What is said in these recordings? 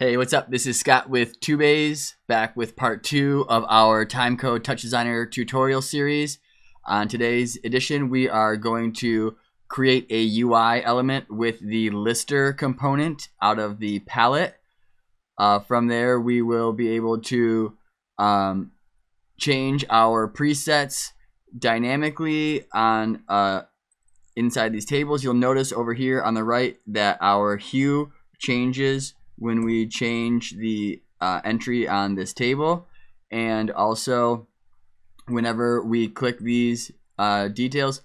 Hey, what's up? This is Scott with TubeAs, back with part 2 of our TimeCode TouchDesigner tutorial series. On today's edition, we are going to create a UI element with the lister component out of the palette. From there, we will be able to change our presets dynamically on inside these tables. You'll notice over here on the right that our hue changes when we change the entry on this table, and also whenever we click these details,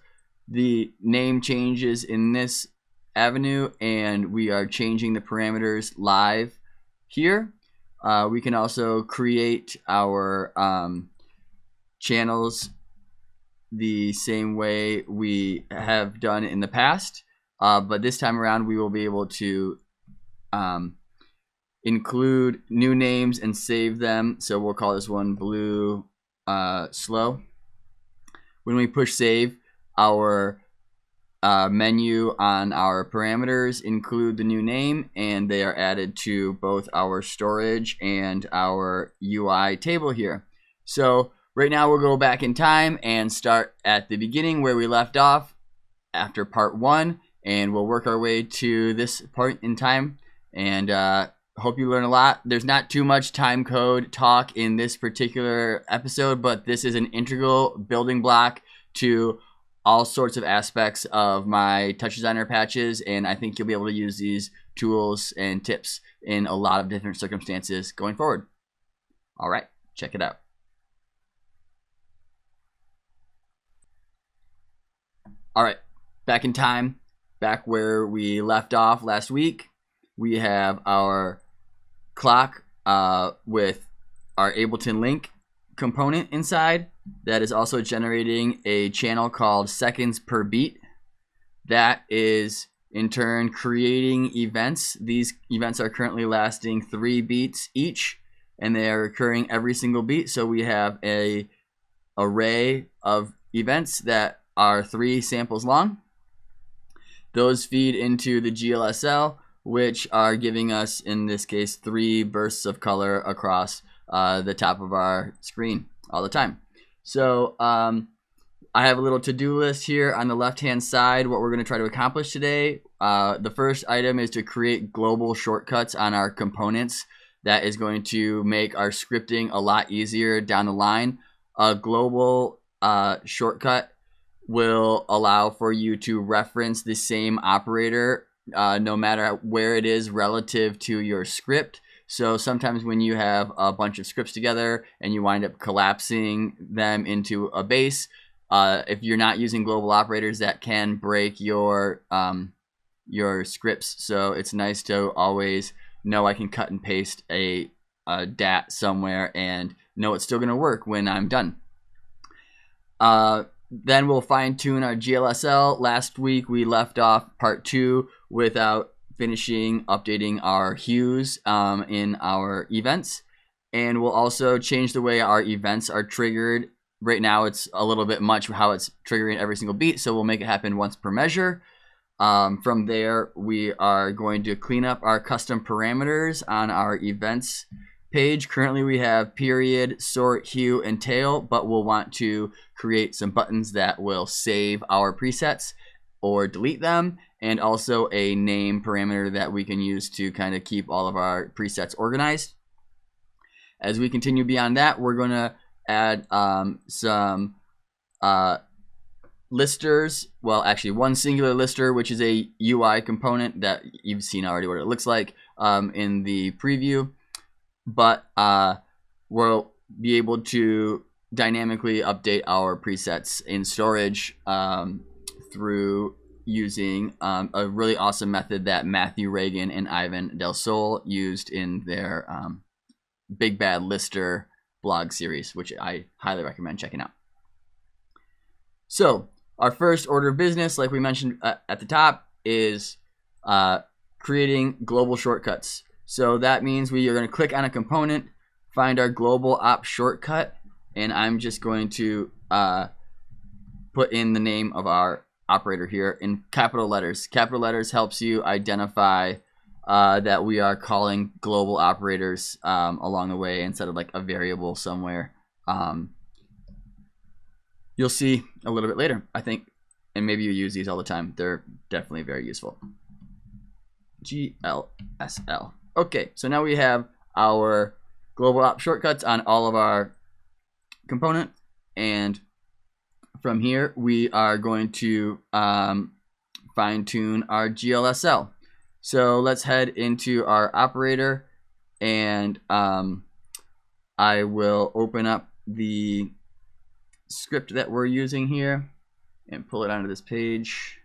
the name changes in this avenue, and we are changing the parameters live here. We can also create our channels the same way we have done in the past, but this time around we will be able to include new names and save them. So we'll call this one blue slow. When we push save, our menu on our parameters include the new name, and they are added to both our storage and our UI table here. So right now we'll go back in time and start at the beginning where we left off after part 1, and we'll work our way to this point in time. And hope you learn a lot. There's not too much TimeCode talk in this particular episode, but this is an integral building block to all sorts of aspects of my TouchDesigner patches, and I think you'll be able to use these tools and tips in a lot of different circumstances going forward. All right, check it out. All right, back in time, back where we left off last week, we have our clock with our Ableton Link component inside that is also generating a channel called seconds per beat. That is in turn creating events. These events are currently lasting 3 beats each, and they are occurring every single beat. So we have a array of events that are 3 samples long. Those feed into the GLSL, which are giving us, in this case, 3 bursts of color across the top of our screen all the time. So I have a little to-do list here on the left-hand side, what we're going to try to accomplish today. The first item is to create global shortcuts on our components. That is going to make our scripting a lot easier down the line. A global shortcut will allow for you to reference the same operator no matter where it is relative to your script. So sometimes when you have a bunch of scripts together and you wind up collapsing them into a base, if you're not using global operators, that can break your scripts. So it's nice to always know I can cut and paste a DAT somewhere and know it's still going to work when I'm done. Then we'll fine-tune our GLSL. Last week we left off part 2 without finishing updating our hues in our events. And we'll also change the way our events are triggered. Right now it's a little bit much how it's triggering every single beat, so we'll make it happen once per measure. From there, we are going to clean up our custom parameters on our events page. Currently we have period, sort, hue, and tail, but we'll want to create some buttons that will save our presets or delete them, and also a name parameter that we can use to kind of keep all of our presets organized. As we continue beyond that, we're going to add some listers. Well, actually one singular lister, which is a UI component that you've seen already what it looks like in the preview. But we'll be able to dynamically update our presets in storage through using a really awesome method that Matthew Reagan and Ivan Del Sol used in their Big Bad Lister blog series, which I highly recommend checking out. So our first order of business, like we mentioned at the top, is creating global shortcuts. So that means we are going to click on a component, find our global op shortcut, and I'm just going to put in the name of our operator here in capital letters. Capital letters helps you identify that we are calling global operators along the way instead of like a variable somewhere. You'll see a little bit later, I think, and maybe you use these all the time. They're definitely very useful. GLSL. Okay, so now we have our global op shortcuts on all of our components, and from here we are going to fine-tune our GLSL. So let's head into our operator, and I will open up the script that we're using here and pull it onto this page.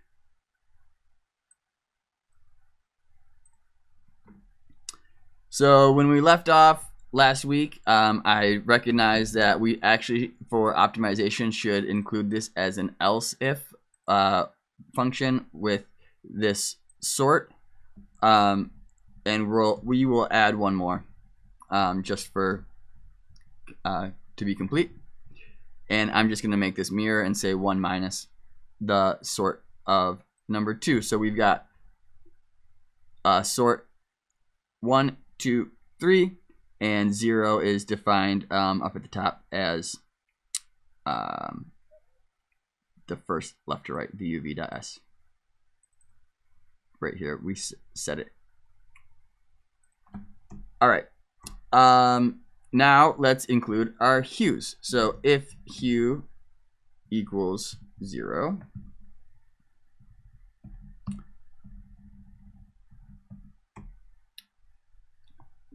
So when we left off last week, I recognized that we actually, for optimization, should include this as an else if function with this sort, and we will add one more just for to be complete. And I'm just going to make this mirror and say 1 minus the sort of number 2. So we've got sort 1, 2, 3, and 0 is defined up at the top as the first left to right, vuv.s. Right here, we set it. All right. Now let's include our hues. So if hue equals 0,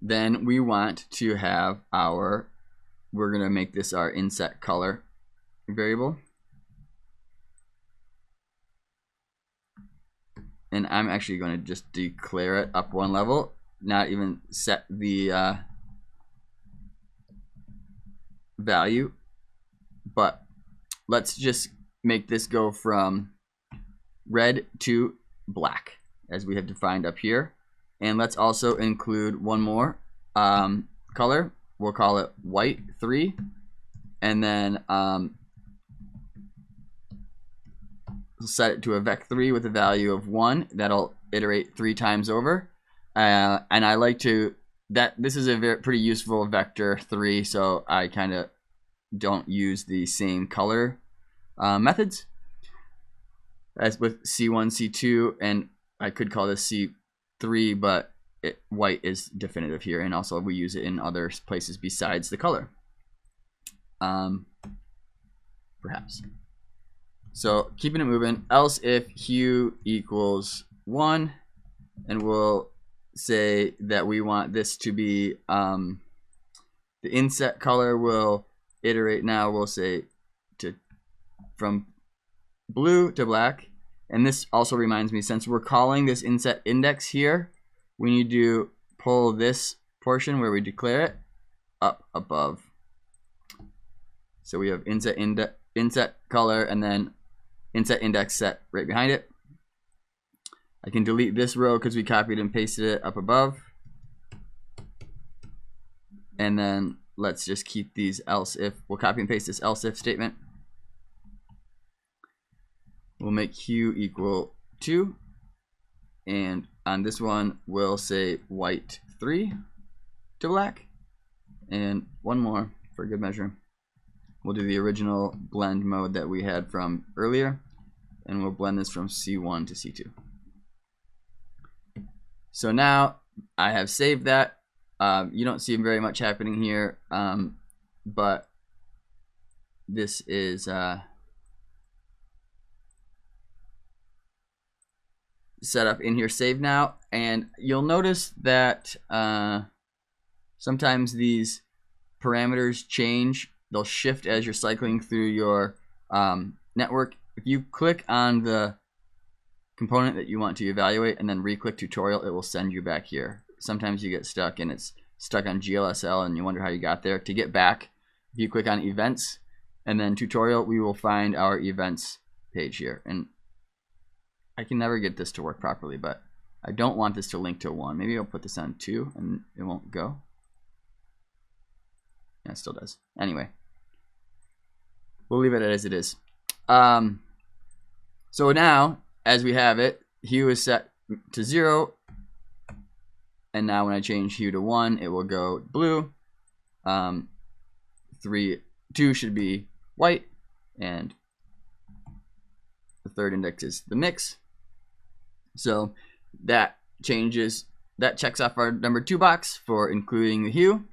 then we want to have our, we're going to make this our inset color variable. And I'm actually going to just declare it up one level, not even set the value, but let's just make this go from red to black as we have defined up here. And let's also include one more color. We'll call it white 3, and then we'll set it to a vec3 with a value of 1. That'll iterate 3 times over. And I like to, this is a pretty useful vector 3, so I kind of don't use the same color methods as with C1, C2, and I could call this C3, but white is definitive here, and also we use it in other places besides the color. Perhaps. So keeping it moving, else if hue equals 1, and we'll say that we want this to be the inset color will iterate now, we'll say from blue to black. And this also reminds me, since we're calling this inset index here, we need to pull this portion where we declare it up above. So we have inset color and then inset index set right behind it. I can delete this row because we copied and pasted it up above. And then let's just keep these else if. We'll copy and paste this else if statement. We'll make hue equal 2. And on this one, we'll say white 3 to black. And one more for good measure. We'll do the original blend mode that we had from earlier. And we'll blend this from C1 to C2. So now I have saved that. You don't see very much happening here, but this is set up in here, save now, and you'll notice that sometimes these parameters change. They'll shift as you're cycling through your network. If you click on the component that you want to evaluate and then re-click tutorial, it will send you back here. Sometimes you get stuck and it's stuck on GLSL and you wonder how you got there. To get back, if you click on events and then tutorial, we will find our events page here. And I can never get this to work properly, but I don't want this to link to 1. Maybe I'll put this on 2 and it won't go. Yeah, it still does. Anyway, we'll leave it as it is. So now, as we have it, hue is set to 0, And now when I change hue to 1, it will go blue. 2 should be white, and the third index is the mix. So that checks off our number 2 box for including the hue.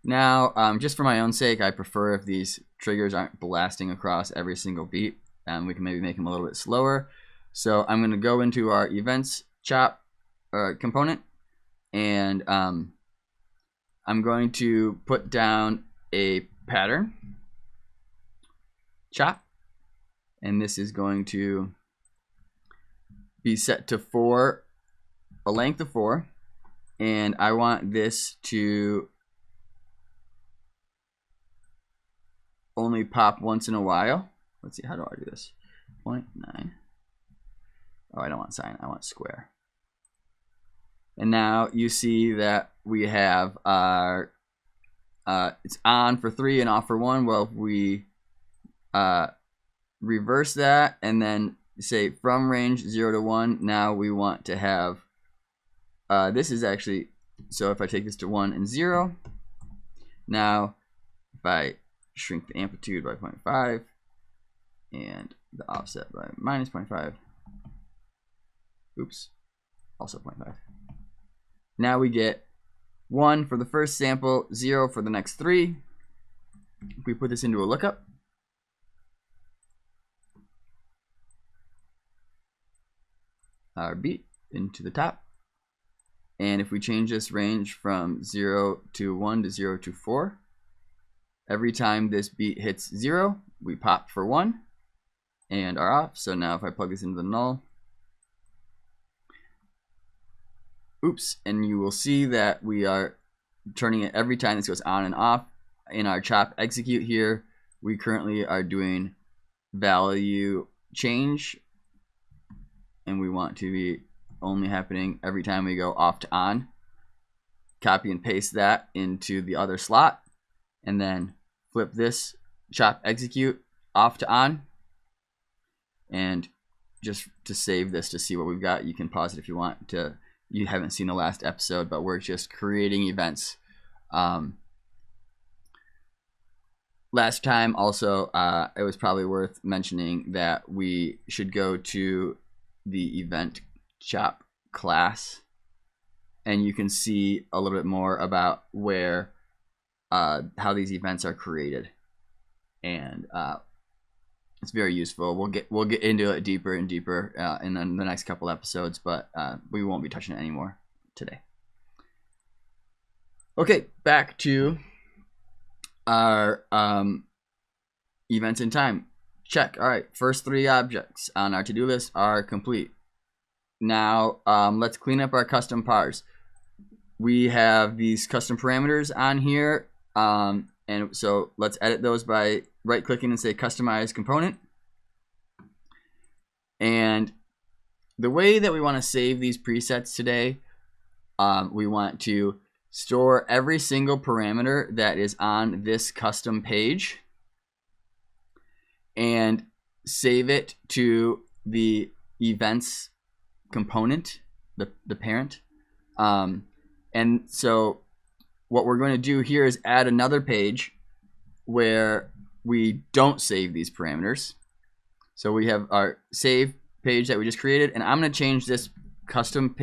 Now, just for my own sake, I prefer if these triggers aren't blasting across every single beat. We can maybe make them a little bit slower. So I'm going to go into our events chop component, and I'm going to put down a pattern chop, and this is going to be set to 4, a length of 4, and I want this to only pop once in a while. Let's see, how do I do this? 0.9. Oh, I don't want sine, I want square. And now you see that we have our it's on for 3 and off for 1. Well, if we reverse that and then say from range 0 to 1, now we want to have this is actually, so if I take this to 1 and 0, now if I shrink the amplitude by 0.5 and the offset by minus 0.5, oops, also 0.5. Now we get 1 for the first sample, 0 for the next 3. If we put this into a lookup, our beat into the top, and if we change this range from 0 to 1 to 0 to 4, every time this beat hits 0, we pop for 1 and are off. So now if I plug this into the null, oops, and you will see that we are turning it every time this goes on and off. In our chop execute here, we currently are doing value change, and we want to be only happening every time we go off to on. Copy and paste that into the other slot, and then flip this chop execute off to on. And just to save this to see what we've got, you can pause it if you want to. You haven't seen the last episode, but we're just creating events. Last time also, it was probably worth mentioning that we should go to the event chop class, and you can see a little bit more about where how these events are created, and it's very useful. We'll get into it deeper and deeper in the next couple episodes, but we won't be touching it anymore today. Okay, back to our events in time. Check. All right, first 3 objects on our to-do list are complete. Now let's clean up our custom pars. We have these custom parameters on here, and so let's edit those by right-clicking and say Customize Component. And the way that we want to save these presets today, we want to store every single parameter that is on this custom page and save it to the events component, the parent. And so what we're going to do here is add another page where we don't save these parameters. So we have our save page that we just created, and I'm going to change this custom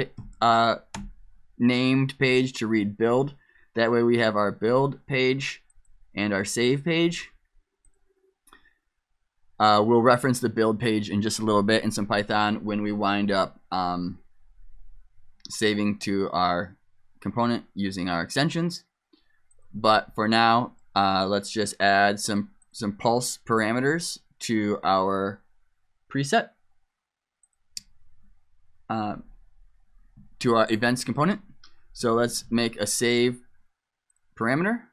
named page to read build. That way we have our build page and our save page. We'll reference the build page in just a little bit in some Python when we wind up saving to our component using our extensions. But for now, let's just add some pulse parameters to our preset, to our events component. So let's make a save parameter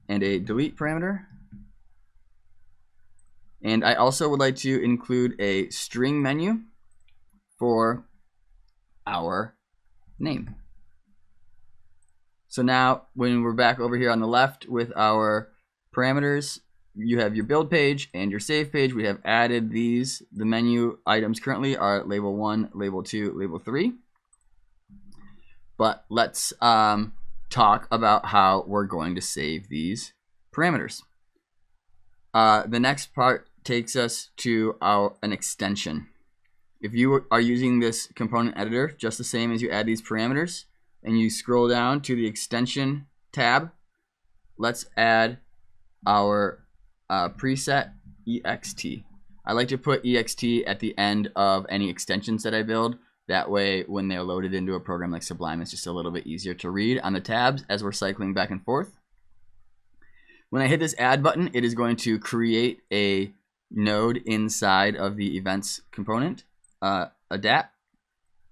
and a delete parameter. And I also would like to include a string menu for our name. So now when we're back over here on the left with our parameters, you have your build page and your save page. We have added these. The menu items currently are label 1, label 2, label 3. But let's talk about how we're going to save these parameters. The next part takes us to an extension. If you are using this component editor, just the same as you add these parameters, and you scroll down to the extension tab, let's add our preset ext. I like to put ext at the end of any extensions that I build. That way, when they're loaded into a program like Sublime, it's just a little bit easier to read on the tabs as we're cycling back and forth. When I hit this add button, it is going to create a node inside of the events component, a DAT,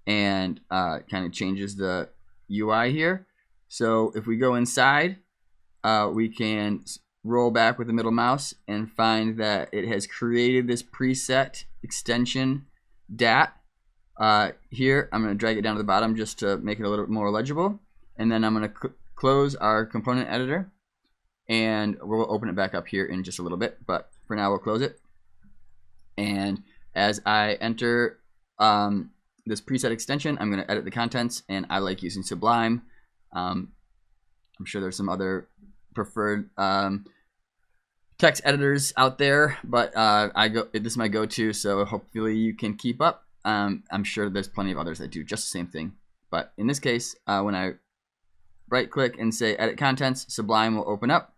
and kind of changes the UI here. So if we go inside, we can roll back with the middle mouse and find that it has created this preset extension DAT. Here, I'm going to drag it down to the bottom just to make it a little bit more legible. And then I'm going to close our component editor. And we'll open it back up here in just a little bit. But for now, we'll close it. And as I enter this preset extension, I'm going to edit the contents. And I like using Sublime. I'm sure there's some other preferred text editors out there. But this is my go-to. So hopefully you can keep up. I'm sure there's plenty of others that do just the same thing. But in this case, when I right-click and say Edit Contents, Sublime will open up.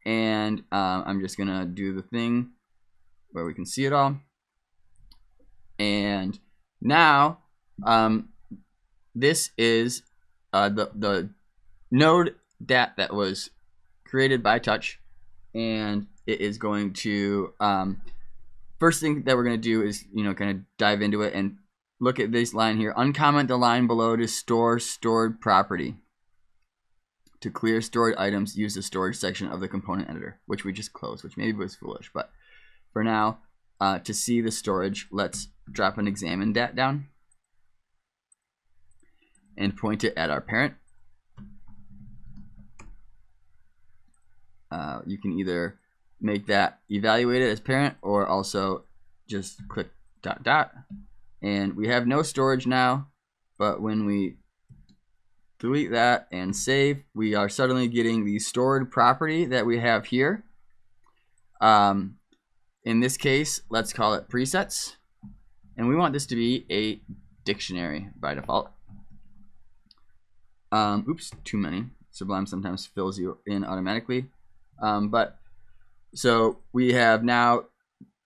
And I'm just going to do the thing where we can see it all. And now, this is the node DAT that was created by Touch. And it is going to... first thing that we're going to do is, kind of dive into it and look at this line here. Uncomment the line below to store stored property. To clear stored items, use the storage section of the component editor, which we just closed, which maybe was foolish. But for now, to see the storage, let's drop an examine DAT down and point it at our parent. You can either make that evaluated as parent or also just click ... And we have no storage now, but when we delete that and save, we are suddenly getting the stored property that we have here. In this case, let's call it presets, and we want this to be a dictionary by default. Oops, too many. Sublime sometimes fills you in automatically. So we have now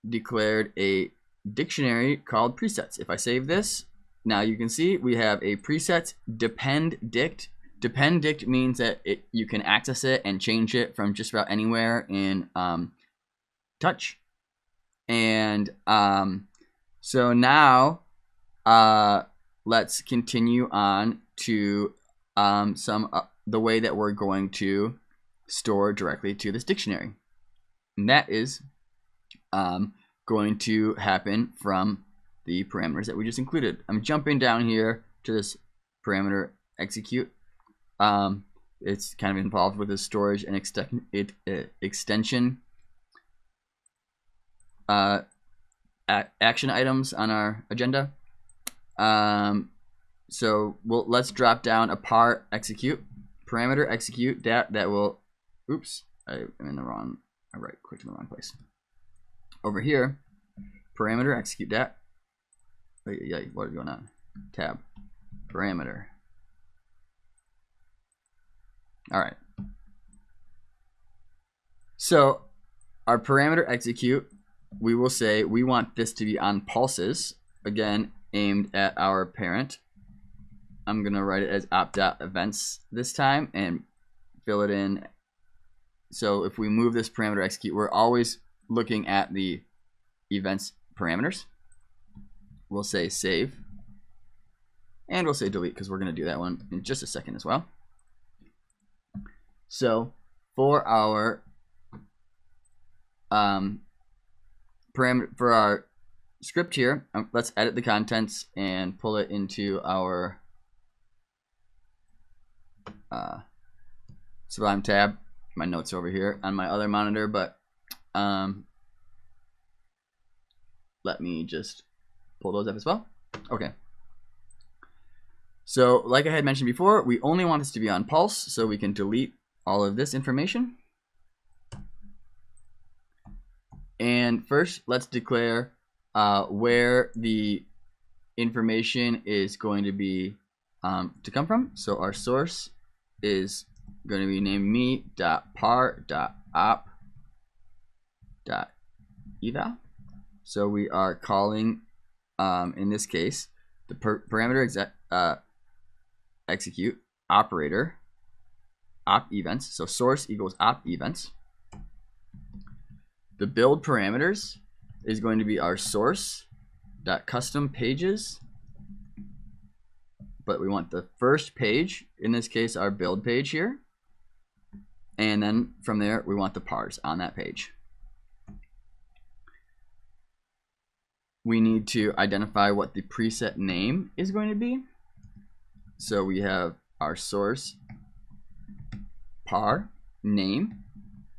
declared a dictionary called presets. If I save this, now you can see we have a presets depend dict. Depend dict means that you can access it and change it from just about anywhere in Touch. And so now let's continue on to the way that we're going to store directly to this dictionary. And that is going to happen from the parameters that we just included. I'm jumping down here to this parameter execute. It's kind of involved with the storage and extension action items on our agenda. So let's drop down a ParExec parameter execute that will. Oops, I'm in the wrong. I right clicked in the wrong place. Over here, parameter execute dat. Yeah, what is going on? Tab, parameter. All right. So our parameter execute, we will say we want this to be on pulses, again aimed at our parent. I'm gonna write it as opt.events this time and fill it in. So if we move this parameter execute, we're always looking at the events parameters. We'll say save, and we'll say delete because we're going to do that one in just a second as well. So for our for our script here, let's edit the contents and pull it into our Sublime tab. My notes over here on my other monitor, but let me just pull those up as well. Okay. So like I had mentioned before, we only want this to be on pulse, so we can delete all of this information. And first, let's declare where the information is going to be to come from. So our source is going to be named me.par.op.eval. So we are calling, in this case, the parameter execute operator op events. So source equals op events. The build parameters is going to be our source.custom pages, but we want the first page, in this case our build page here, and then from there we want the pars on that page. We need to identify what the preset name is going to be. So we have our source par name,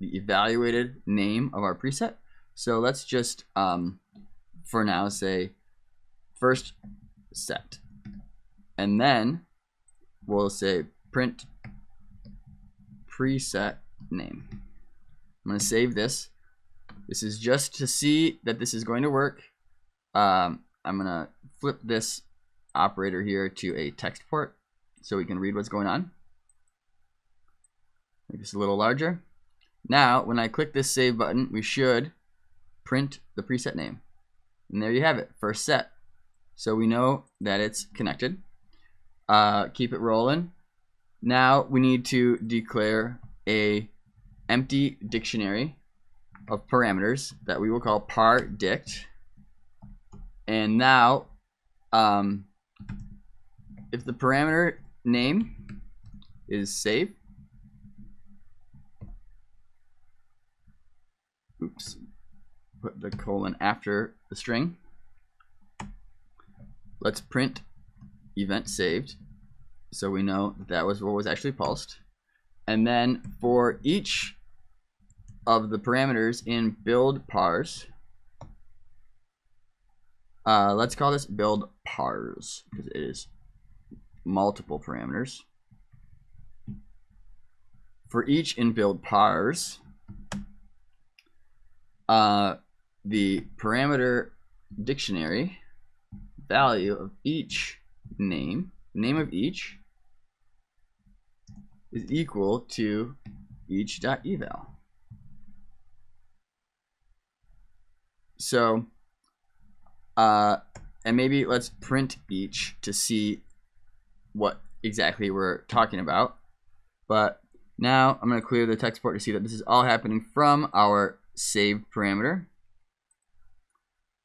the evaluated name of our preset. So let's just for now say first set, and then we'll say print preset name. I'm going to save this. This is just to see that this is going to work. I'm going to flip this operator here to a text port so we can read what's going on. Make this a little larger. Now, when I click this save button, we should print the preset name. And there you have it, first set. So we know that it's connected. Keep it rolling. Now we need to declare a empty dictionary of parameters that we will call parDict. And now, if the parameter name is saved, oops, put the colon after the string. Let's print event saved, so we know that was what was actually pulsed. And then for each of the parameters in build pars, let's call this build pars because it is multiple parameters. For each in build pars, the parameter dictionary value of each name of each is equal to each.eval. So, and maybe let's print each to see what exactly we're talking about. But now I'm going to clear the text port to see that this is all happening from our saved parameter.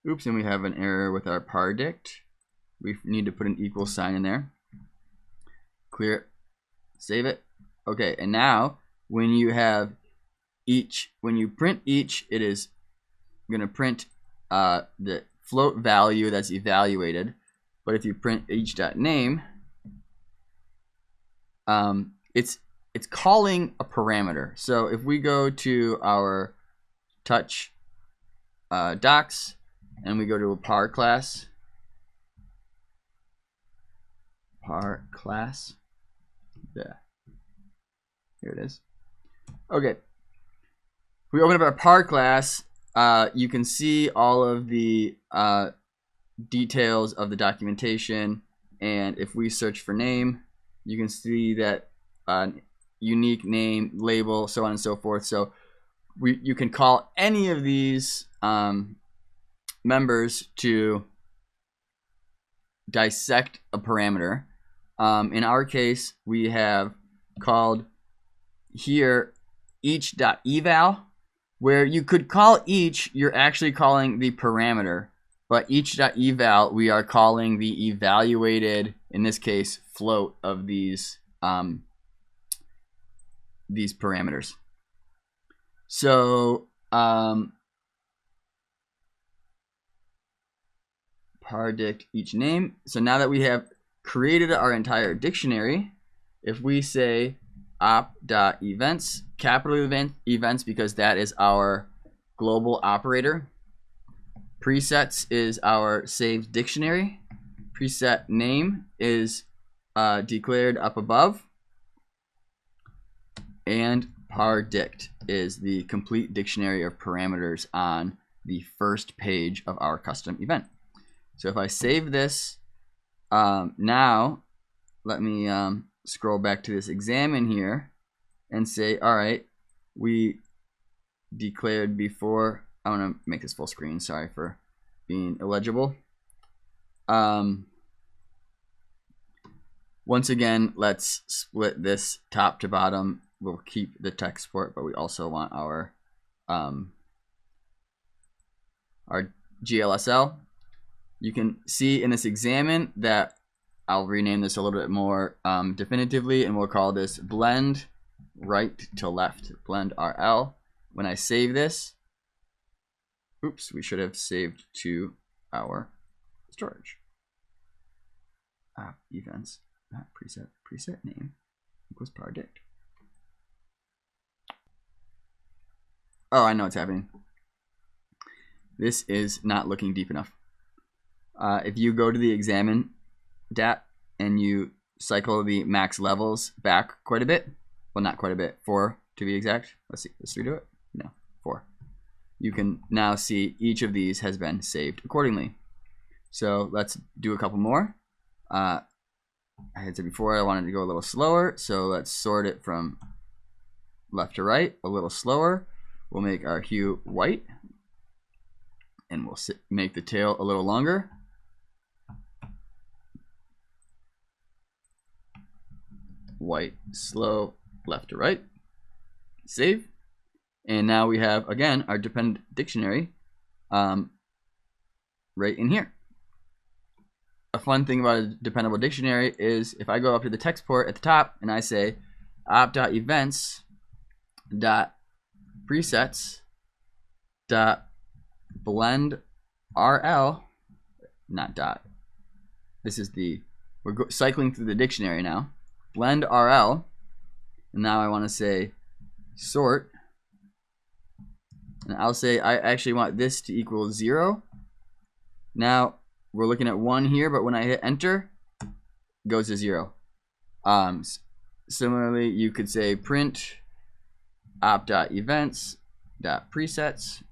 Oops, and we have an error with our parDict. We need to put an equal sign in there. Clear it, save it. Okay, and now when you have each, when you print each, it is going to print the float value that's evaluated. But if you print each.name, it's calling a parameter. So if we go to our touch docs and we go to a par class, yeah, here it is. Okay, if we open up our par class, you can see all of the details of the documentation, and if we search for name, you can see that unique name, label, so on and so forth. So you can call any of these members to dissect a parameter. In our case, we have called here each.eval, where you could call each, you're actually calling the parameter, but each.eval, we are calling the evaluated, in this case, float of these parameters. So parDict each name. So now that we have created our entire dictionary, if we say op.events, capital events, because that is our global operator. Presets is our saved dictionary. Preset name is declared up above. And pardict is the complete dictionary of parameters on the first page of our custom event. So if I save this, now let me scroll back to this examine here and say, all right, we declared before. I want to make this full screen. Sorry for being illegible. Once again, let's split this top to bottom. We'll keep the text support, but we also want our GLSL. You can see in this examine that I'll rename this a little bit more definitively, and we'll call this blend right to left, blend RL. When I save this, oops, we should have saved to our storage. Events, preset name equals pardict. Oh, I know what's happening. This is not looking deep enough. If you go to the examine DAP and you cycle the max levels back quite a bit, well, not quite a bit, 4 to be exact. Let's see, let's redo it. No, 4. You can now see each of these has been saved accordingly. So let's do a couple more. I had said before I wanted to go a little slower, so let's sort it from left to right a little slower. We'll make our hue white, and we'll make the tail a little longer. White, slow, left to right. Save. And now we have, again, our dependent dictionary right in here. A fun thing about a dependable dictionary is if I go up to the text port at the top and I say op.events.presets.blend.rl, not dot. This is we're cycling through the dictionary now. Blend RL, and now I want to say sort, and I'll say I actually want this to equal 0. Now we're looking at 1 here, but when I hit enter, it goes to 0. Similarly, you could say print op.events.presets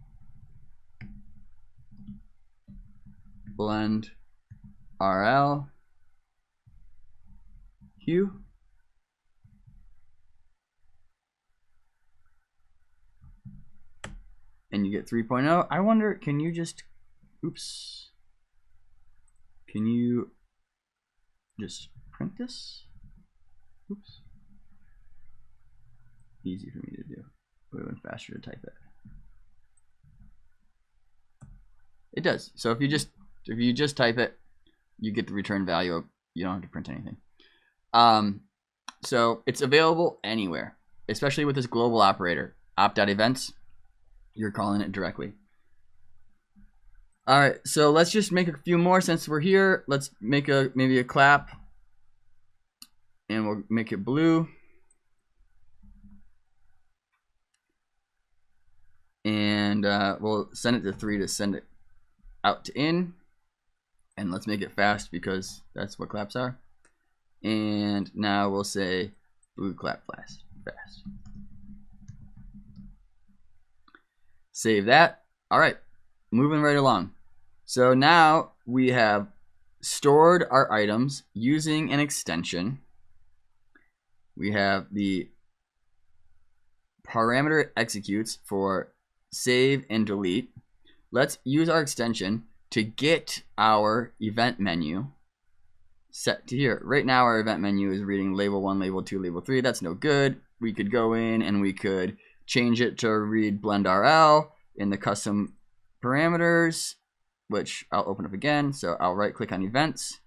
blend RL hue. And you get 3.0. I wonder, can you just, oops. Can you just print this? Oops. Easy for me to do. It would have been faster to type it. It does. So if you just type it, you get the return value. You don't have to print anything. So it's available anywhere, especially with this global operator, op.events. You're calling it directly. All right, so let's just make a few more since we're here. Let's make maybe a clap, and we'll make it blue. And we'll send it to 3 to send it out to in. And let's make it fast because that's what claps are. And now we'll say blue clap fast. Save that. All right, moving right along. So now we have stored our items using an extension. We have the parameter executes for save and delete. Let's use our extension to get our event menu set to here. Right now our event menu is reading label 1, label 2, label 3. That's no good. We could go in and we could change it to read blend RL in the custom parameters, which I'll open up again. So I'll right click on events,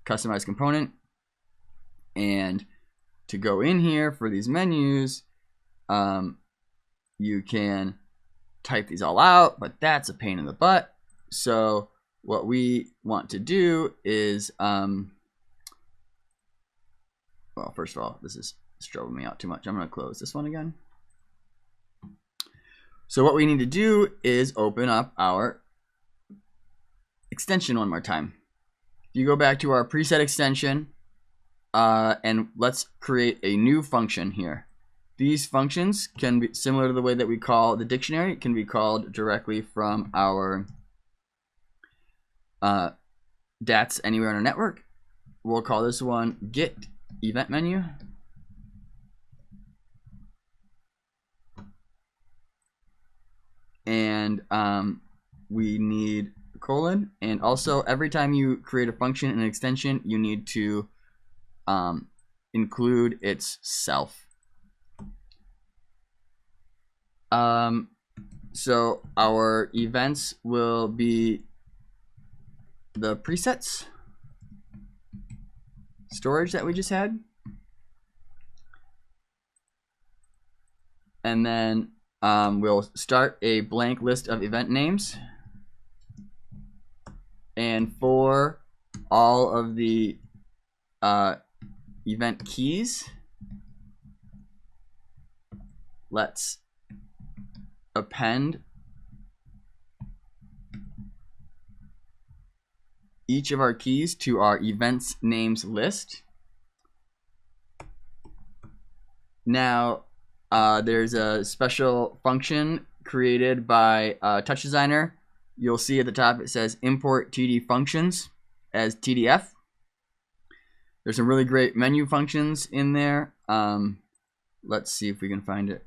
customize component, and to go in here for these menus, you can type these all out, but that's a pain in the butt. So what we want to do is, well, first of all, this is strobing me out too much. I'm going to close this one again. So what we need to do is open up our extension one more time. If you go back to our preset extension and let's create a new function here. These functions can be similar to the way that we call the dictionary. It can be called directly from our DATs anywhere on our network. We'll call this one get event menu. And we need a colon. And also, every time you create a function and an extension, you need to include its self. So our events will be the presets storage that we just had. And then we'll start a blank list of event names. And for all of the event keys, let's append each of our keys to our events names list. Now, there's a special function created by TouchDesigner. You'll see at the top it says import TD functions as TDF. There's some really great menu functions in there. Let's see if we can find it.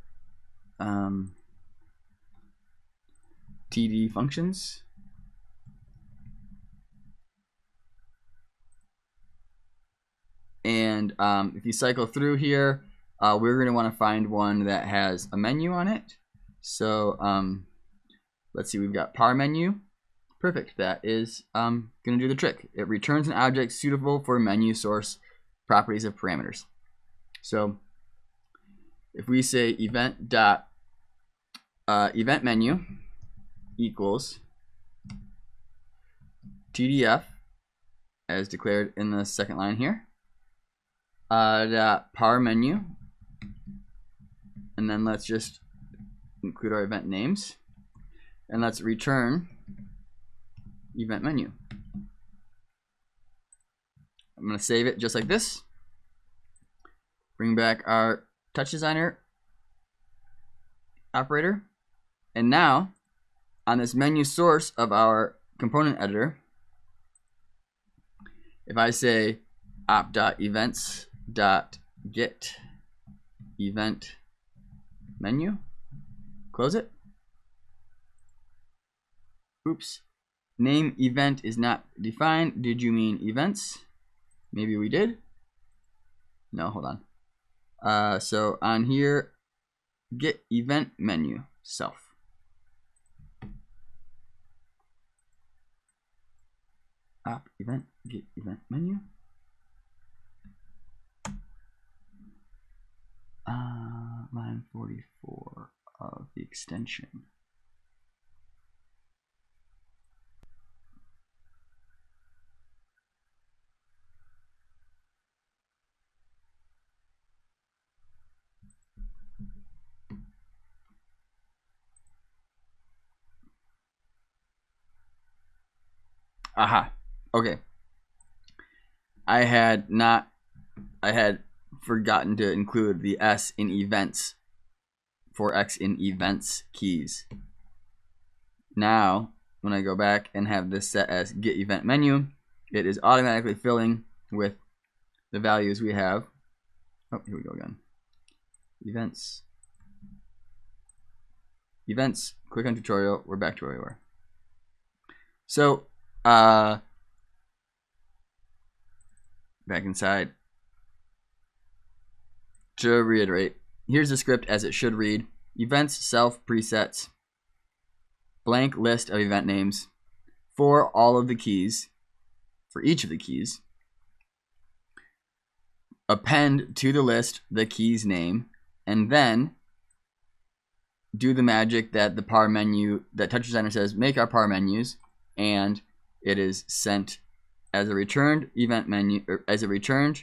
TD functions. And if you cycle through here, we're going to want to find one that has a menu on it. So let's see, we've got par menu. Perfect, that is going to do the trick. It returns an object suitable for menu source properties of parameters. So if we say event menu equals TDF as declared in the second line here, par menu, and then let's just include our event names, and let's return event menu. I'm going to save it just like this. Bring back our TouchDesigner operator, and now on this menu source of our component editor, if I say op.events.get event menu, close it. Oops, name event is not defined. Did you mean events? Maybe we did. No, hold on. So on here, get event menu self. Op event get event menu. Line 44 of the extension. Aha. Okay. I had forgotten to include the S in events for X in events keys. Now, when I go back and have this set as get event menu, it is automatically filling with the values we have. Oh, here we go again. Events. Events. Click on tutorial. We're back to where we were. So, back inside. To reiterate, here's the script as it should read. Events self presets. Blank list of event names for all of the keys, for each of the keys. Append to the list the key's name, and then do the magic that the par menu, that TouchDesigner says, make our par menus, and it is sent as a returned event menu, or as a returned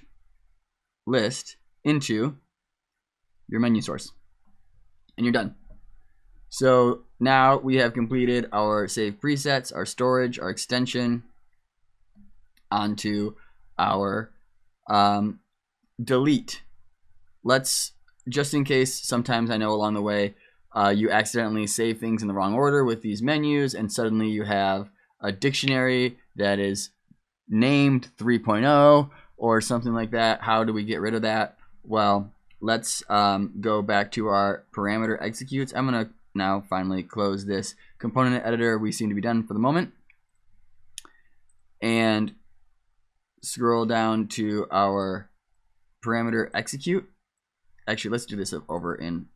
list into your menu source, and you're done. So now we have completed our save presets, our storage, our extension onto our delete. Let's, just in case, sometimes I know along the way you accidentally save things in the wrong order with these menus, and suddenly you have a dictionary that is named 3.0 or something like that. How do we get rid of that? Well, let's go back to our parameter executes. I'm going to now finally close this component editor. We seem to be done for the moment. And scroll down to our parameter execute. Actually, let's do this over in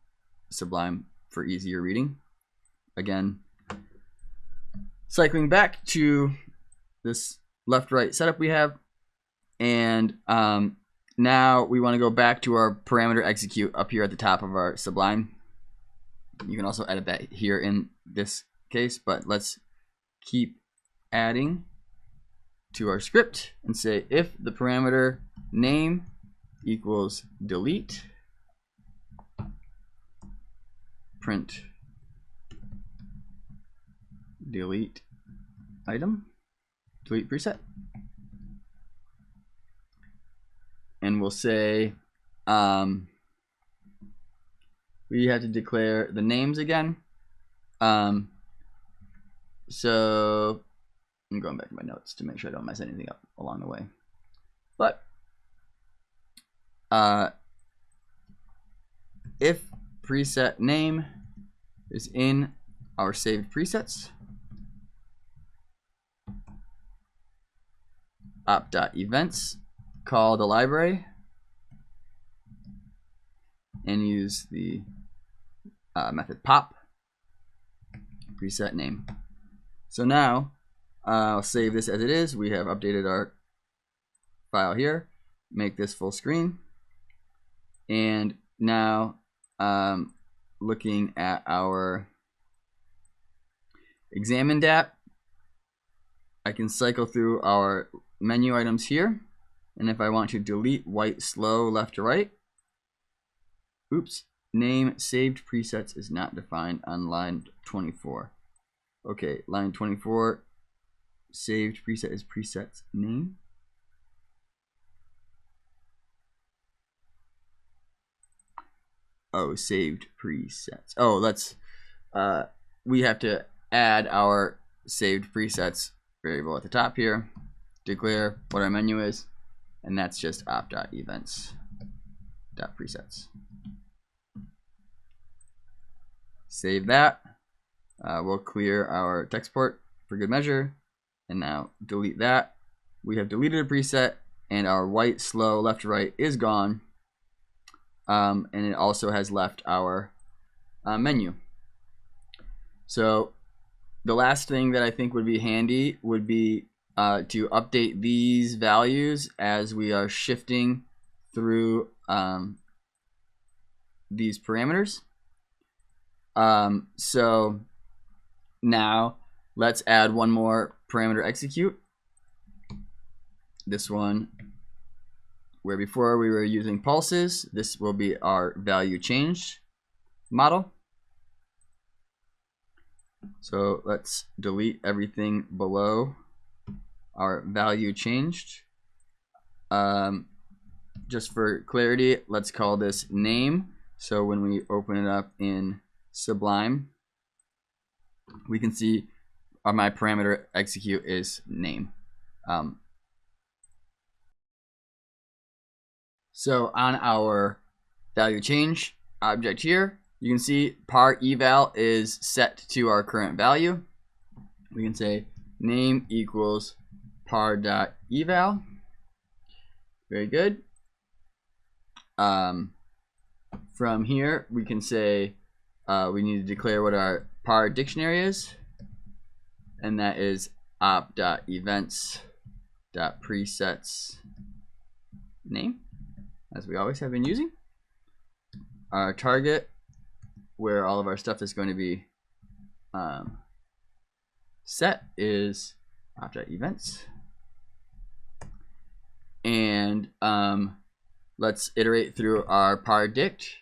Sublime for easier reading. Again, cycling back to this left-right setup we have, and now we want to go back to our parameter execute up here at the top of our Sublime. You can also edit that here in this case, but let's keep adding to our script and say if the parameter name equals delete, print delete item, delete preset, and we'll say we have to declare the names again. So I'm going back to my notes to make sure I don't mess anything up along the way. But if preset name is in our saved presets, op.events, call the library and use the method pop preset name. So now I'll save this as it is. We have updated our file here. Make this full screen. And now looking at our examined app, I can cycle through our menu items here. And if I want to delete white slow left to right, oops, name saved presets is not defined on line 24. Okay, line 24, saved preset is presets name. Oh, saved presets. Oh, let's, we have to add our saved presets variable at the top here, declare what our menu is, and that's just op.events.presets. Save that. We'll clear our text port for good measure, and now delete that. We have deleted a preset, and our white slow left to right is gone, and it also has left our menu. So the last thing that I think would be handy would be to update these values as we are shifting through these parameters. So now let's add one more parameter execute. This one, where before we were using pulses, this will be our value change model. So let's delete everything below our value changed. Just for clarity, let's call this name. So when we open it up in Sublime, we can see my parameter execute is name. So on our value change object here, you can see ParEval is set to our current value. We can say name equals par.eval. Very good. From here, we can say we need to declare what our par dictionary is, and that is op.events.presets name, as we always have been using. Our target, where all of our stuff is going to be set, is op.events. And let's iterate through our pardict.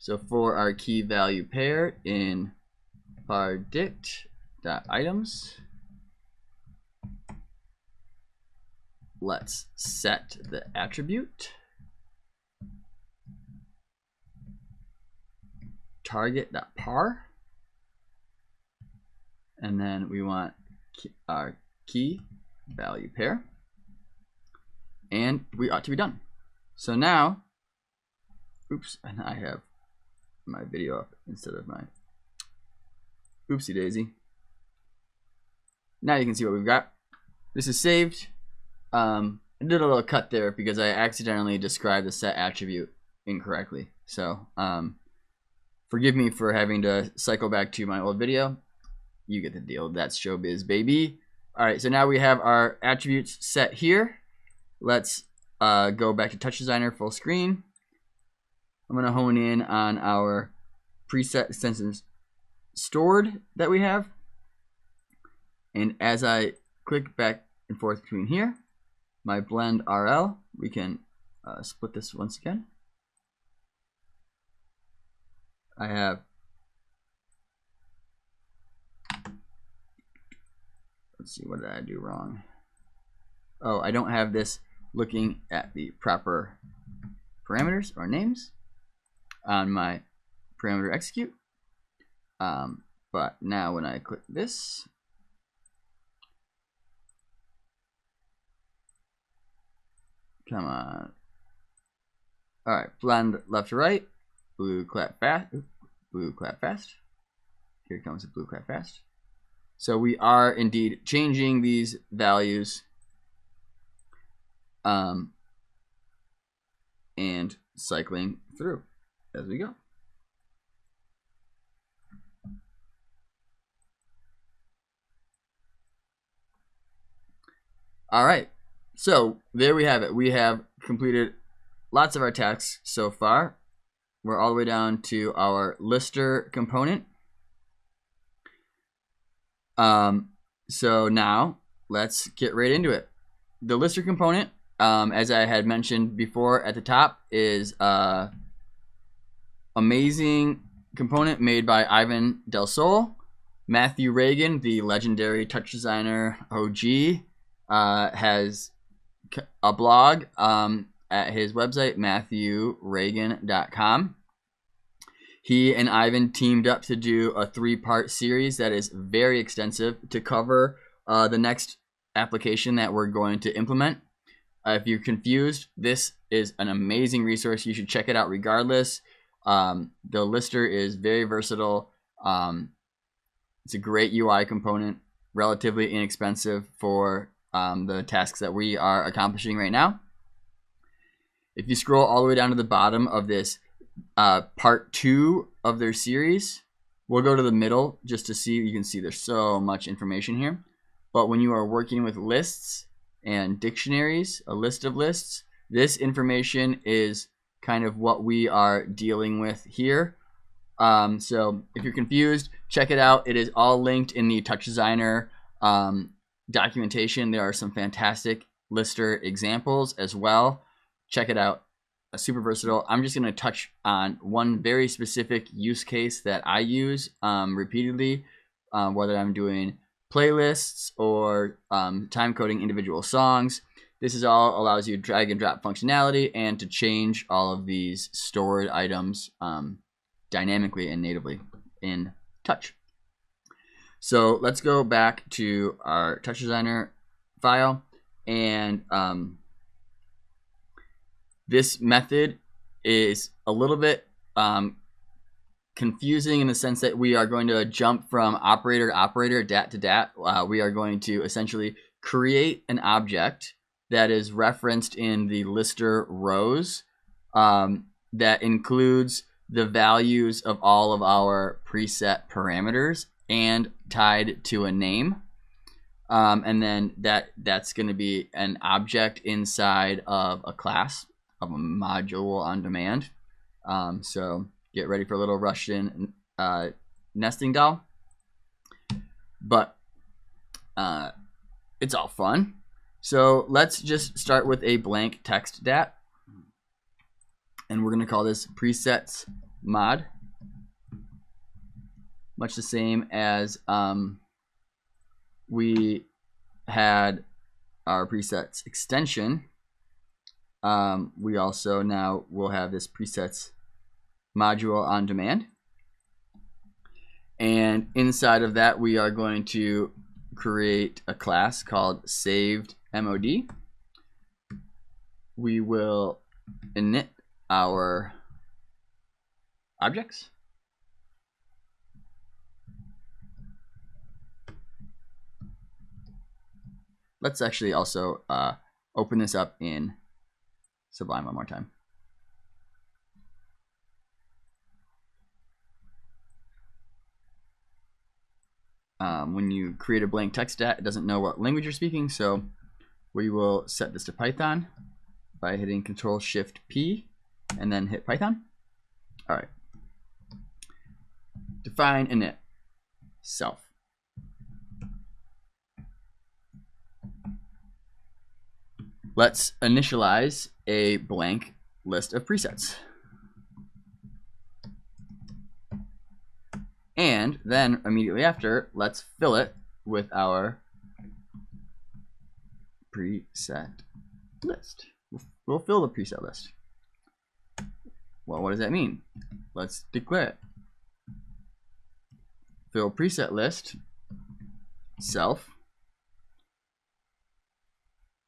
So for our key value pair in pardict.items, let's set the attribute. target.par, and then we want our key value pair, and we ought to be done. So now, oops, and I have my video up instead of my oopsie daisy. Now you can see what we've got. This is saved. I did a little cut there because I accidentally described the set attribute incorrectly. So forgive me for having to cycle back to my old video. You get the deal. That's showbiz, baby. All right, so now we have our attributes set here. Let's go back to TouchDesigner full screen. I'm going to hone in on our preset extensions stored that we have. And as I click back and forth between here, my blend RL, we can split this once again. I have, let's see, what did I do wrong? Oh, I don't have this looking at the proper parameters or names on my parameter execute. But now when I click this, come on. All right, blend left to right, blue clap fast, blue clap fast. Here comes the blue clap fast. So we are indeed changing these values and cycling through as we go. All right, so there we have it. We have completed lots of our tasks so far. We're all the way down to our lister component. So now let's get right into it. The lister component, as I had mentioned before at the top, is an amazing component made by Ivan Del Sol. Matthew Reagan, the legendary TouchDesigner OG, has a blog at his website, MatthewReagan.com. He and Ivan teamed up to do a 3-part series that is very extensive to cover the next application that we're going to implement. If you're confused, this is an amazing resource. You should check it out regardless. The lister is very versatile. It's a great UI component, relatively inexpensive for the tasks that we are accomplishing right now. If you scroll all the way down to the bottom of this part 2 of their series, we'll go to the middle just to see. You can see there's so much information here. But when you are working with lists and dictionaries, a list of lists, this information is kind of what we are dealing with here. So if you're confused, check it out. It is all linked in the TouchDesigner documentation. There are some fantastic lister examples as well. Check it out. Super versatile. I'm just going to touch on one very specific use case that I use repeatedly, whether I'm doing playlists or time coding individual songs. This is all allows you drag and drop functionality and to change all of these stored items dynamically and natively in Touch. So let's go back to our TouchDesigner file, and this method is a little bit confusing in the sense that we are going to jump from operator to operator, dat to dat. We are going to essentially create an object that is referenced in the lister rows that includes the values of all of our preset parameters and tied to a name. And then that's going to be an object inside of a class, of a module on demand. So get ready for a little Russian nesting doll. But it's all fun. So let's just start with a blank text dat. And we're going to call this presets mod. Much the same as we had our presets extension. We also now will have this presets module on demand. And inside of that, we are going to create a class called SavedMod. We will init our objects. Let's actually also open this up in Sublime one more time. When you create a blank text stat, it doesn't know what language you're speaking, so we will set this to Python by hitting Control-Shift-P and then hit Python. All right. Define init self. Let's initialize a blank list of presets. And then immediately after, let's fill it with our preset list. We'll fill the preset list. Well, what does that mean? Let's declare it. Fill preset list self.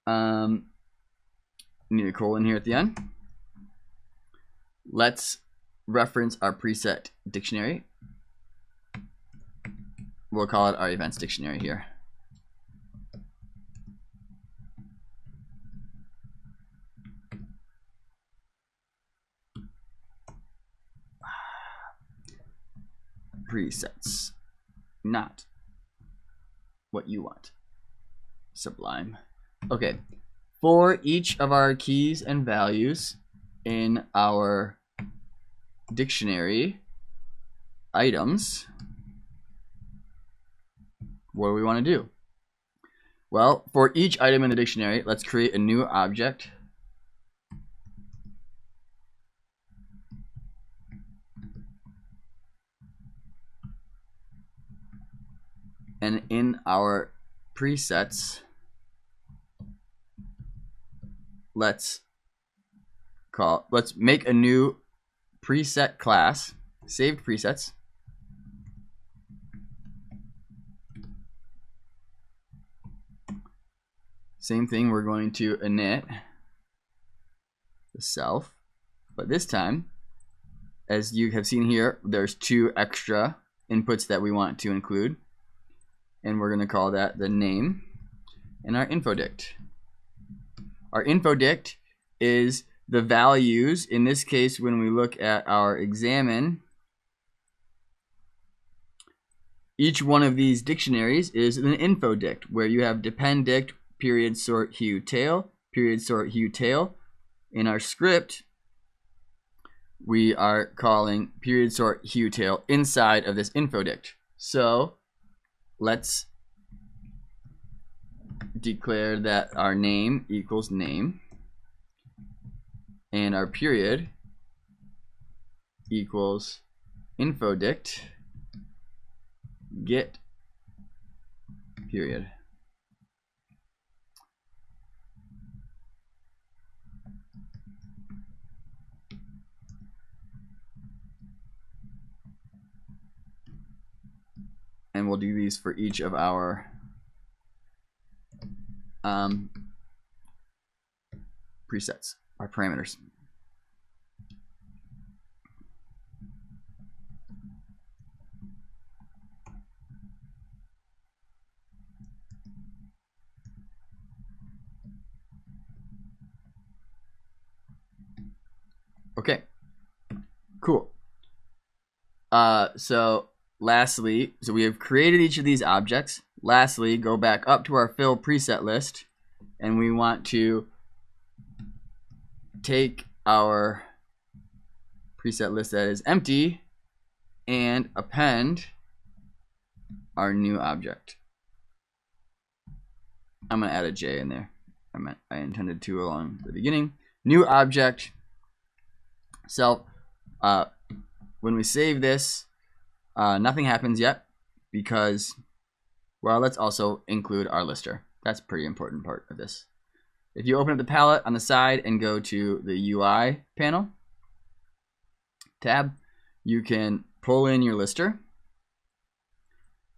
Need a colon here at the end. Let's reference our preset dictionary. We'll call it our events dictionary here. Presets, not what you want. Sublime. Okay, for each of our keys and values in our dictionary items, what do we want to do? Well, for each item in the dictionary, let's create a new object. And in our presets, let's make a new preset class, saved presets. Same thing, we're going to init the self, but this time, as you have seen here, there's 2 extra inputs that we want to include, and we're going to call that the name and our infodict. Our infodict is the values. In this case, when we look at our examine, each one of these dictionaries is an infodict where you have depend dict, period, sort, hue, tail, period, sort, hue, tail. In our script, we are calling period, sort, hue, tail inside of this infodict. So let's declare that our name equals name and our period equals infodict get period. And we'll do these for each of our presets, our parameters. Okay, cool. So lastly, we have created each of these objects. Lastly, go back up to our fill preset list, and we want to take our preset list that is empty and append our new object. I'm going to add a J in there. I intended to along the beginning. New object self. When we save this, nothing happens yet because, well, let's also include our lister. That's a pretty important part of this. If you open up the palette on the side and go to the UI panel tab, you can pull in your lister.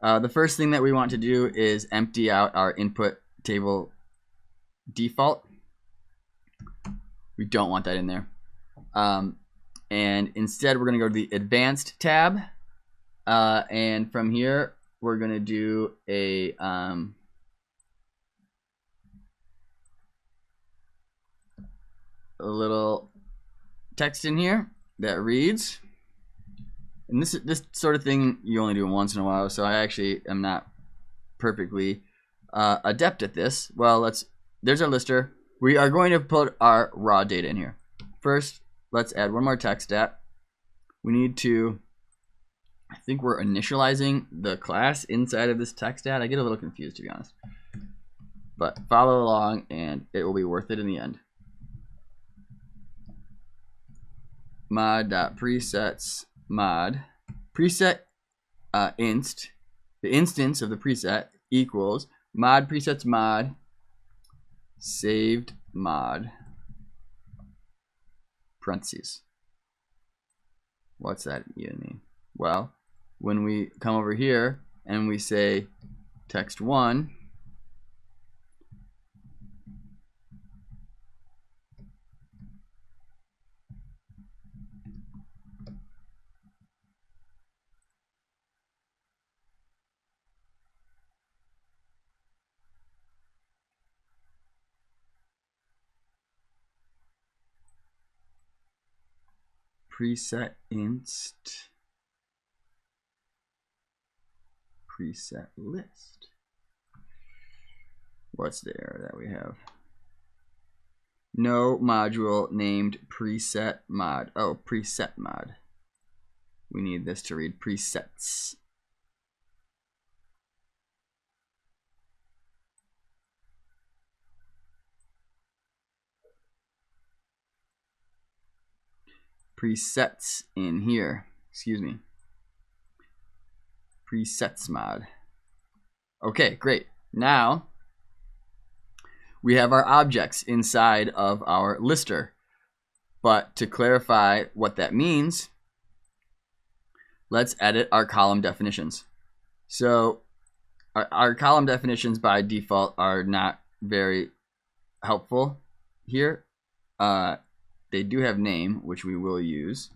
The first thing that we want to do is empty out our input table default. We don't want that in there. And instead, we're going to go to the Advanced tab. And from here, we're going to do a little text in here that reads. And this sort of thing you only do once in a while, so I actually am not perfectly adept at this. Well, there's our lister. We are going to put our raw data in here. First, let's add one more text stat. We need to, I think we're initializing the class inside of this text stat. I get a little confused, to be honest. But follow along, and it will be worth it in the end. Mod.presets mod preset inst, the instance of the preset equals mod presets mod saved mod parentheses. What's that even mean? Well, when we come over here and we say text1, preset inst preset list. What's there that we have? No module named preset mod. Oh, preset mod. We need this to read presets. Presets in here. Excuse me. Presets mod. Okay, great. Now we have our objects inside of our lister. But to clarify what that means, let's edit our column definitions. So our column definitions by default are not very helpful here. They do have name, which we will use.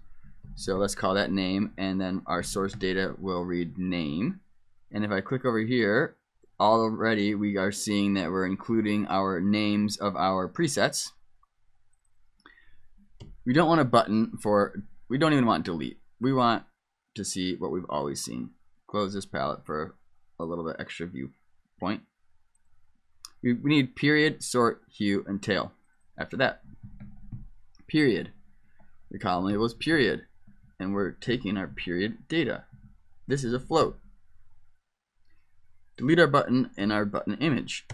So let's call that name, and then our source data will read name. And if I click over here, already we are seeing that we're including our names of our presets. We don't want a button for, we don't even want delete. We want to see what we've always seen. Close this palette for a little bit extra viewpoint. We need period, sort, hue, and tail. After that, period. The column label is period, and we're taking our period data. This is a float. Delete our button and our button image.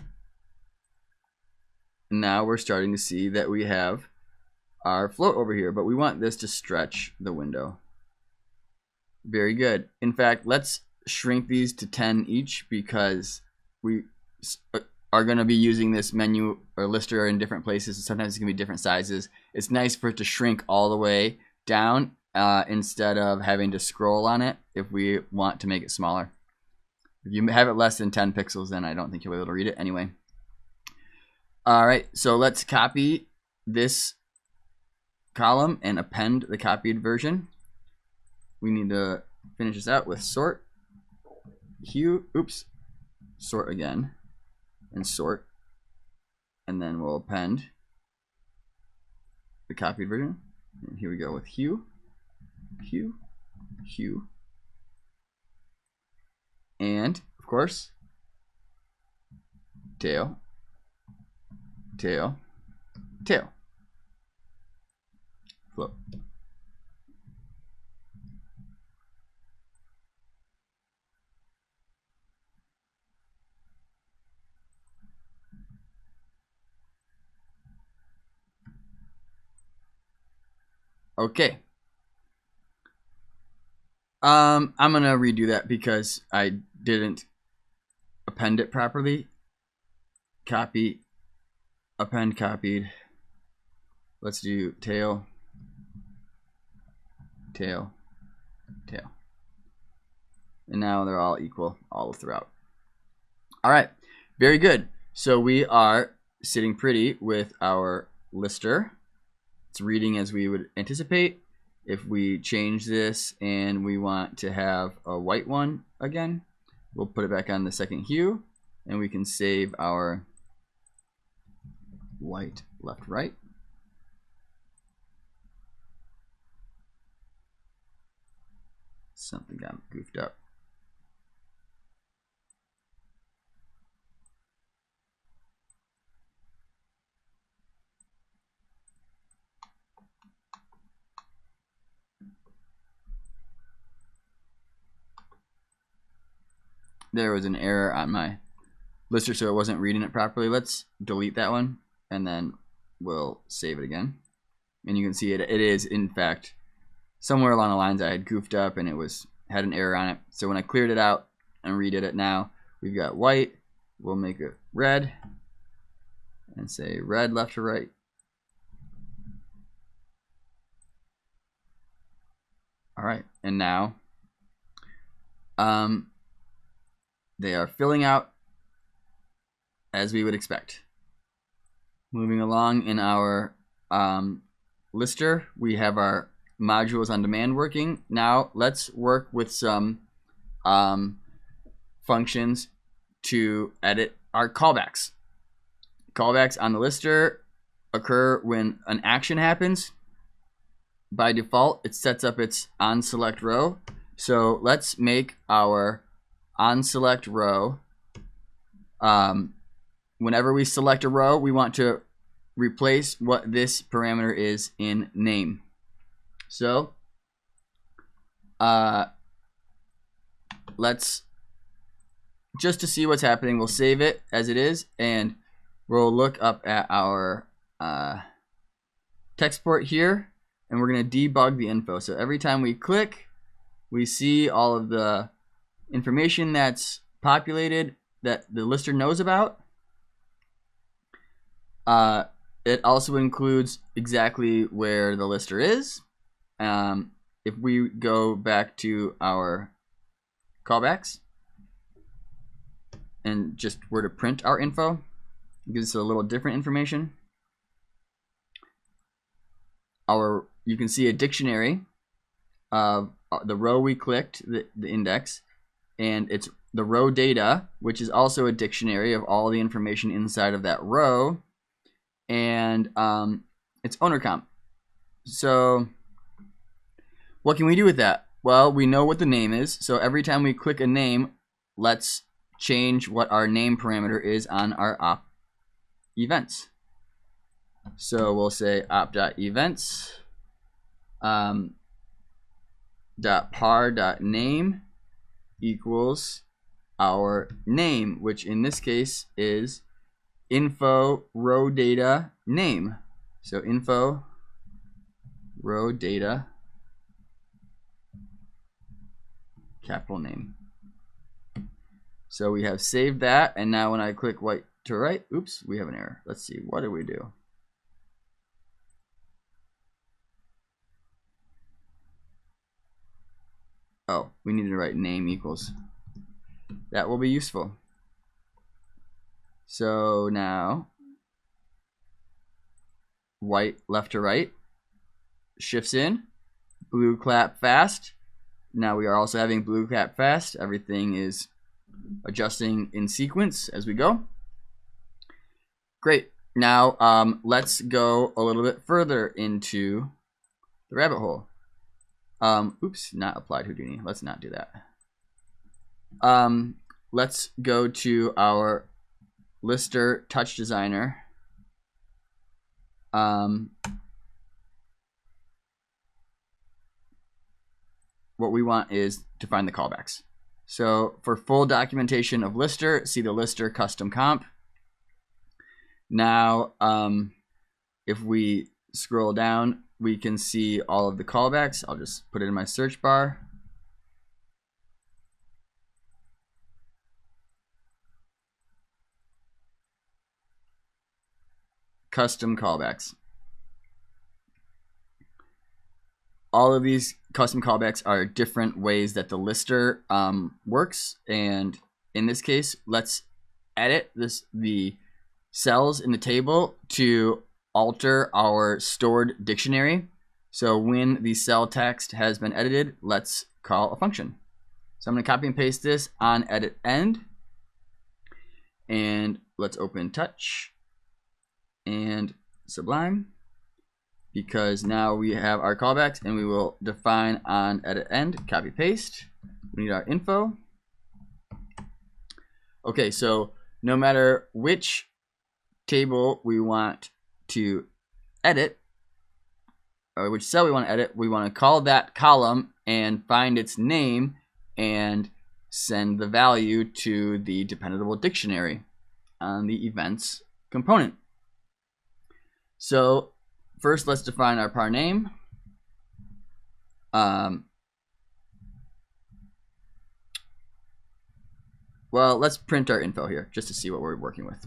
And now we're starting to see that we have our float over here, but we want this to stretch the window. Very good. In fact, let's shrink these to 10 each, because we are going to be using this menu or lister in different places, and sometimes it's going to be different sizes. It's nice for it to shrink all the way down instead of having to scroll on it if we want to make it smaller. If you have it less than 10 pixels, then I don't think you'll be able to read it anyway. All right, so let's copy this column and append the copied version. We need to finish this out with sort, hue, sort again, and sort, and then we'll append the copied version. And here we go with hue, hue, hue, and of course tail, tail, tail, float. Okay. I'm gonna redo that because I didn't append it properly. Copy, append copied. Let's do tail, tail, tail. And now they're all equal all throughout. All right, very good. So we are sitting pretty with our lister. It's reading as we would anticipate. If we change this and we want to have a white one again, we'll put it back on the second hue, and we can save our white left right. Something got goofed up. There was an error on my lister, so it wasn't reading it properly. Let's delete that one, and then we'll save it again. And you can see it is, in fact, somewhere along the lines I had goofed up, and it had an error on it. So when I cleared it out and redid it now, we've got white. We'll make it red, and say red left to right. All right, and now they are filling out as we would expect. Moving along in our lister, we have our modules on demand working. Now let's work with some functions to edit our callbacks. Callbacks on the lister occur when an action happens. By default, it sets up its onSelectRow. So let's make our onSelectRow. Whenever we select a row, we want to replace what this parameter is in name. So let's, just to see what's happening, we'll save it as it is, and we'll look up at our text port here, and we're going to debug the info. So every time we click, we see all of the information that's populated that the lister knows about. It also includes exactly where the lister is. If we go back to our callbacks and just were to print our info, it gives us a little different information. You can see a dictionary of the row we clicked, the index, and it's the row data, which is also a dictionary of all the information inside of that row, and it's owner comp. So what can we do with that? Well, we know what the name is, so every time we click a name, let's change what our name parameter is on our op events. So we'll say op.events .par.name equals our name, which in this case is info row data name. So info row data capital name. So we have saved that, and now when I click white to right, oops, we have an error. Let's see, what did we do? Oh, we need to write name equals. That will be useful. So now, white left to right, shifts in, blue clap fast. Now we are also having blue clap fast. Everything is adjusting in sequence as we go. Great. Now let's go a little bit further into the rabbit hole. Oops, not applied Houdini. Let's not do that. Let's go to our lister TouchDesigner. What we want is to find the callbacks. So for full documentation of lister, see the lister custom comp. Now, if we scroll down, we can see all of the callbacks. I'll just put it in my search bar. Custom callbacks. all of these custom callbacks are different ways that the lister works. And in this case, let's edit the cells in the table to alter our stored dictionary. So when the cell text has been edited, let's call a function. So I'm going to copy and paste this on onEditEnd. And let's open Touch and Sublime, because now we have our callbacks, and we will define onEditEnd, copy paste. We need our info. Okay, so no matter which table we want to edit, or which cell we want to edit, we want to call that column and find its name and send the value to the dependable dictionary on the events component. So first, let's define our par name. Well, let's print our info here just to see what we're working with.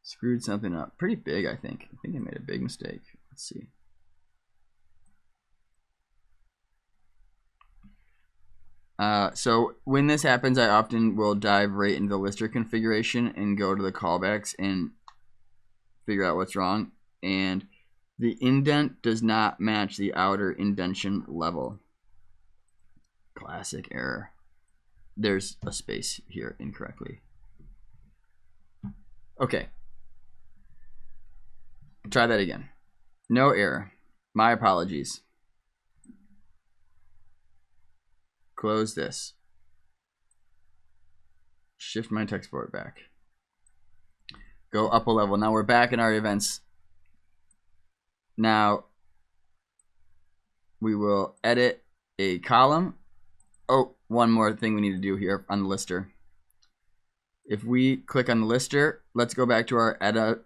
Screwed something up pretty big, I think. I think I made a big mistake. Let's see. So when this happens, I often will dive right into the lister configuration and go to the callbacks and figure out what's wrong. And the indent does not match the outer indentation level. Classic error. There's a space here incorrectly. Okay. Try that again. No error. My apologies. Close this. Shift my text forward back. Go up a level. Now we're back in our events. Now we will edit a column. Oh, one more thing we need to do here on the lister. If we click on the lister, let's go back to our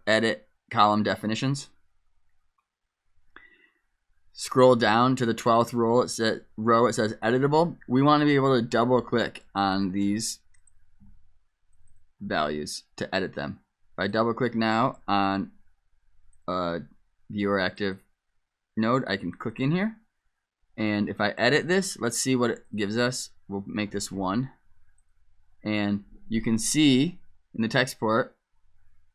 edit column definitions. Scroll down to the 12th row. It says editable. We want to be able to double click on these values to edit them. If I double click now on viewer active node, I can click in here. And if I edit this, let's see what it gives us. We'll make this 1. And you can see in the text port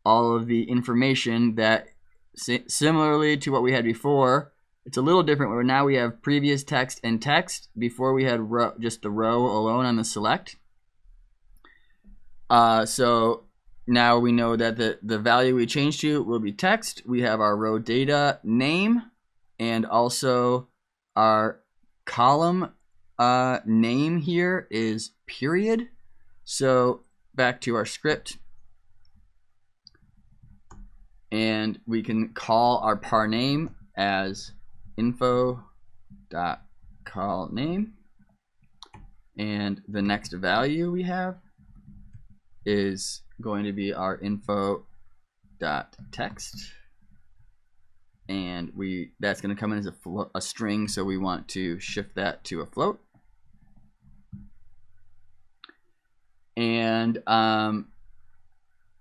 all of the information that, similarly to what we had before, it's a little different where now we have previous text and text. Before we had just the row alone on the select. So now we know that the value we changed to will be text. We have our row data name, and also our column name here is period. So back to our script, and we can call our par name as info.callName, and the next value we have is going to be our info.text, and that's going to come in as a string, so we want to shift that to a float. And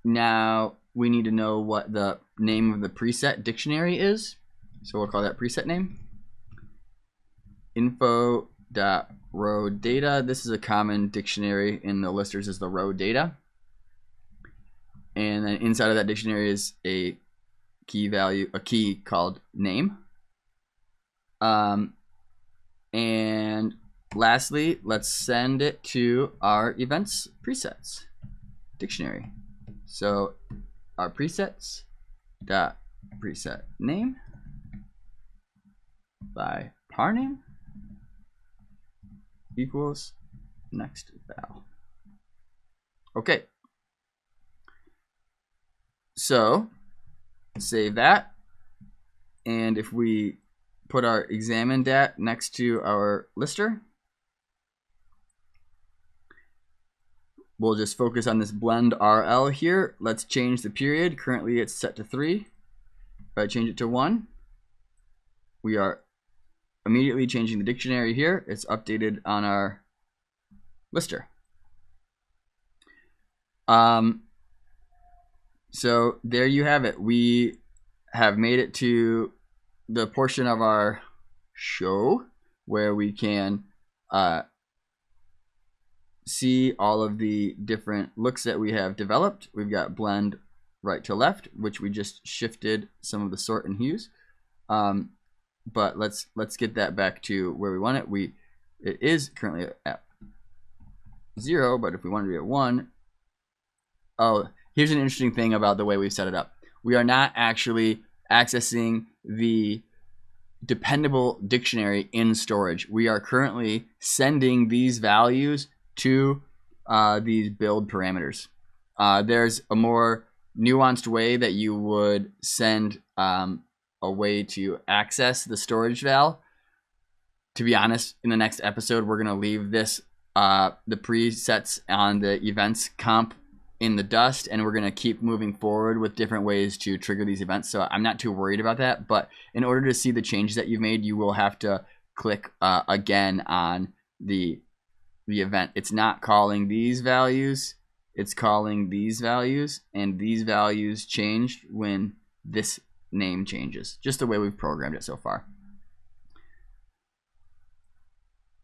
now we need to know what the name of the preset dictionary is. So we'll call that preset name. Info.rowData. This is a common dictionary in the listers, is the row data. And then inside of that dictionary is a key value, a key called name. And lastly, let's send it to our events presets dictionary. So our presets dot preset name by par name equals next val. Okay. So save that, and if we put our examine dat next to our lister, we'll just focus on this blend RL here. Let's change the period. Currently it's set to 3. If I change it to 1, we are immediately changing the dictionary here. It's updated on our lister. So there you have it. We have made it to the portion of our show where we can see all of the different looks that we have developed. We've got blend right to left, which we just shifted some of the sort and hues. But let's get that back to where we want it. It is currently at 0, but if we want it to be at 1, oh, here's an interesting thing about the way we've set it up. We are not actually accessing the dependable dictionary in storage. We are currently sending these values to these build parameters. There's a more nuanced way that you would send a way to access the storage val. To be honest, in the next episode, we're going to leave this the presets on the events comp in the dust, and we're going to keep moving forward with different ways to trigger these events. So I'm not too worried about that, but in order to see the changes that you've made, you will have to click again on the event. It's not calling these values, it's calling these values, and these values changed when this name changes, just the way we've programmed it so far.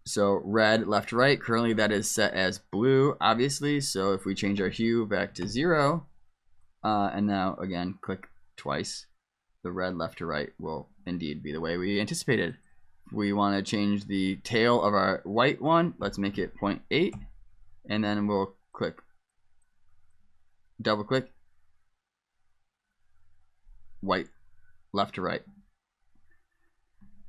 So red, left, right, currently that is set as blue, obviously. So if we change our hue back to 0, and now again, click twice, the red, left to right will indeed be the way we anticipated. If we want to change the tail of our white one, let's make it 0.8, and then we'll double click, white, left to right.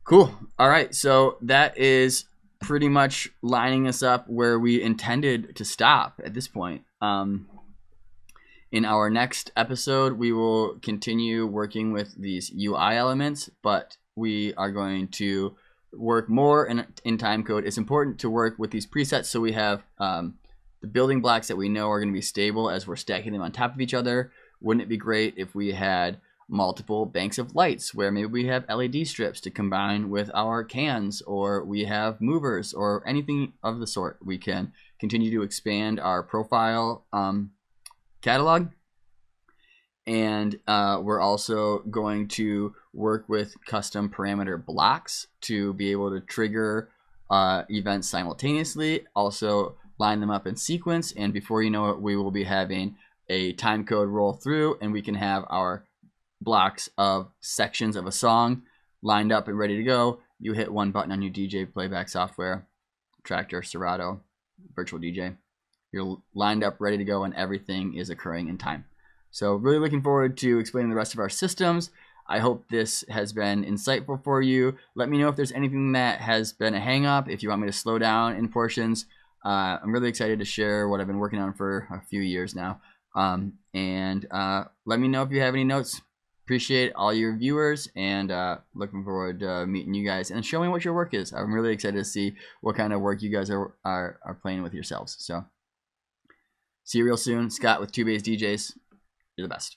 Cool. All right, so that is pretty much lining us up where we intended to stop at this point. In our next episode, we will continue working with these UI elements, but we are going to work more in TimeCode. It's important to work with these presets so we have the building blocks that we know are going to be stable as we're stacking them on top of each other. Wouldn't it be great if we had multiple banks of lights where maybe we have LED strips to combine with our cans, or we have movers or anything of the sort? We can continue to expand our profile catalog, and we're also going to work with custom parameter blocks to be able to trigger events simultaneously, also line them up in sequence, and before you know it, we will be having a timecode roll through, and we can have our blocks of sections of a song lined up and ready to go. You hit one button on your DJ playback software, Tractor, Serato, Virtual DJ. You're lined up, ready to go, and everything is occurring in time. So really looking forward to explaining the rest of our systems. I hope this has been insightful for you. Let me know if there's anything that has been a hang up, if you want me to slow down in portions. I'm really excited to share what I've been working on for a few years now. And let me know if you have any notes. Appreciate all your viewers, and looking forward to meeting you guys and showing what your work is. I'm really excited to see what kind of work you guys are playing with yourselves. So see you real soon. Scott with 2Base DJs. You're the best.